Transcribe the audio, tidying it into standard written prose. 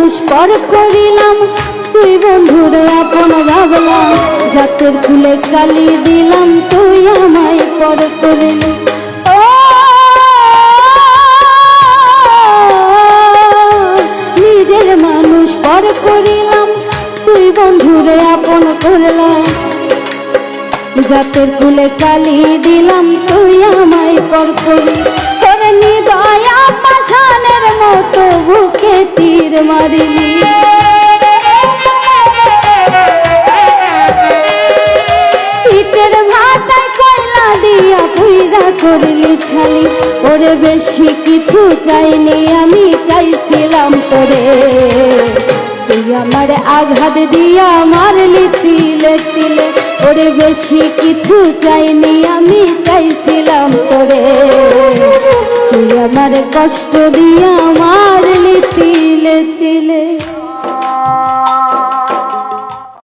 মানুষ পর করিলাম, তুই বন্ধুরে আপন ভাবলাম, জাতের ফুলে কালি দিলাম, তুই আমায় পর করিলি। নিজের মানুষ পর করিলাম, তুই বন্ধুরে আপন করলাম, জাতের ফুলে কালি দিলাম, তুই আমায় পর করলি। তোর নিদয়া পাষাণের মতো বুকে তীর মারিলি, ইটের ভাটায় কয়লা দিয়া পুইরা করলি ছালি। ওরে বেশি কিছু চাইনি আমি, চাইছিলাম তোরে, তুই আমার আঘাত দিয়া মারলি তিলে তিলে। ওরে বেশি কিছু চাইনি আমি, চাইছিলাম তোরে, তুই আমার কষ্ট দিয়া মারলি তিলে তিলে।